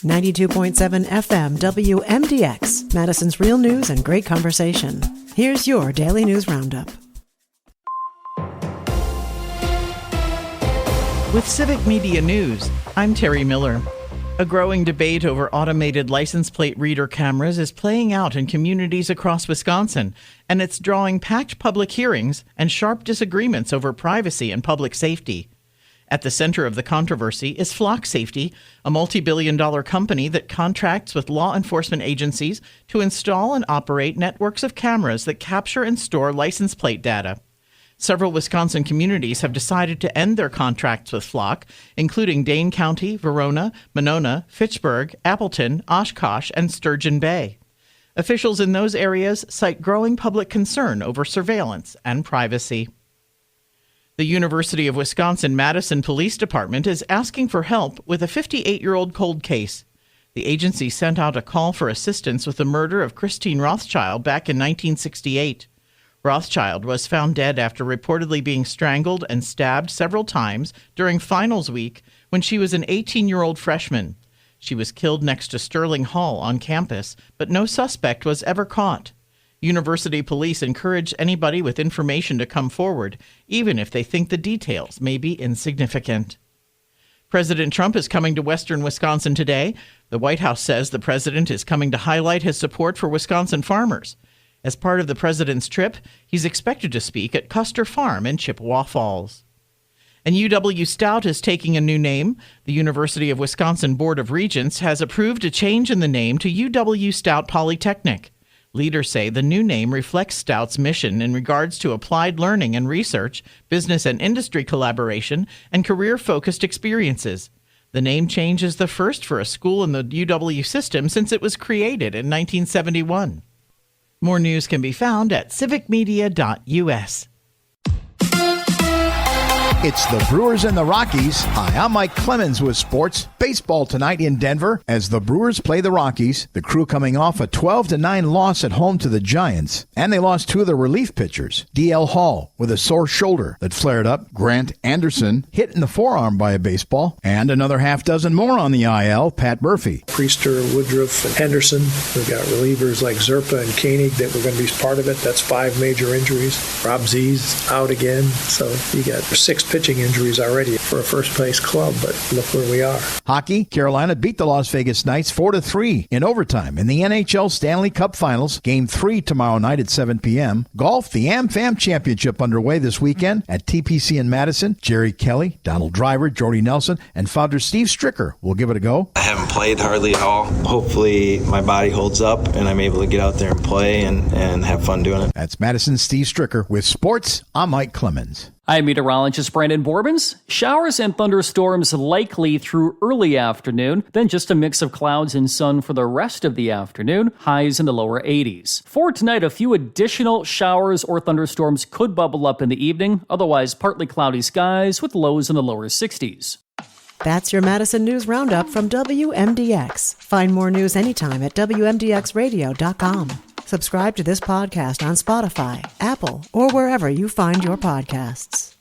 92.7 FM WMDX, Madison's real news and great conversation. Here's your Daily News Roundup. With Civic Media News, I'm Terry Miller. A growing debate over automated license plate reader cameras is playing out in communities across Wisconsin, and it's drawing packed public hearings and sharp disagreements over privacy and public safety. At the center of the controversy is Flock Safety, a multi-billion-dollar company that contracts with law enforcement agencies to install and operate networks of cameras that capture and store license plate data. Several Wisconsin communities have decided to end their contracts with Flock, including Dane County, Verona, Monona, Fitchburg, Appleton, Oshkosh, and Sturgeon Bay. Officials in those areas cite growing public concern over surveillance and privacy. The University of Wisconsin-Madison Police Department is asking for help with a 58-year-old cold case. The agency sent out a call for assistance with the murder of Christine Rothschild back in 1968. Rothschild was found dead after reportedly being strangled and stabbed several times during finals week when she was an 18-year-old freshman. She was killed next to Sterling Hall on campus, but no suspect was ever caught. University police encourage anybody with information to come forward, even if they think the details may be insignificant. President Trump is coming to western Wisconsin today. The White House says the president is coming to highlight his support for Wisconsin farmers. As part of the president's trip, he's expected to speak at Custer Farm in Chippewa Falls. And UW Stout is taking a new name. The University of Wisconsin Board of Regents has approved a change in the name to UW Stout Polytechnic. Leaders say the new name reflects Stout's mission in regards to applied learning and research, business and industry collaboration, and career-focused experiences. The name change is the first for a school in the UW system since it was created in 1971. More news can be found at civicmedia.us. It's the Brewers and the Rockies. Hi, I'm Mike Clemens with sports. Baseball tonight in Denver as the Brewers play the Rockies. The Crew coming off a 12-9 loss at home to the Giants. And they lost two of their relief pitchers. D.L. Hall with a sore shoulder that flared up. Grant Anderson hit in the forearm by a baseball. And another half dozen more on the IL. Pat Murphy. Priester, Woodruff, and Henderson. We've got relievers like Zerpa and Koenig that were going to be part of it. That's 5 major injuries. Rob Z's out again. So you got 6 pitching injuries already for a first-place club, but look where we are. Hockey, Carolina beat the Las Vegas Knights 4-3 in overtime in the NHL Stanley Cup Finals. Game 3 tomorrow night at 7 p.m. Golf, the AmFam Championship underway this weekend at TPC in Madison. Jerry Kelly, Donald Driver, Jordy Nelson, and founder Steve Stricker will give it a go. I haven't played hardly at all. Hopefully my body holds up and I'm able to get out there and play and have fun doing it. That's Madison's Steve Stricker with sports. I'm Mike Clemens. I'm meteorologist Brandon Borbens. Showers and thunderstorms likely through early afternoon, then just a mix of clouds and sun for the rest of the afternoon, highs in the lower 80s. For tonight, a few additional showers or thunderstorms could bubble up in the evening, otherwise partly cloudy skies with lows in the lower 60s. That's your Madison News Roundup from WMDX. Find more news anytime at WMDXradio.com. Subscribe to this podcast on Spotify, Apple, or wherever you find your podcasts.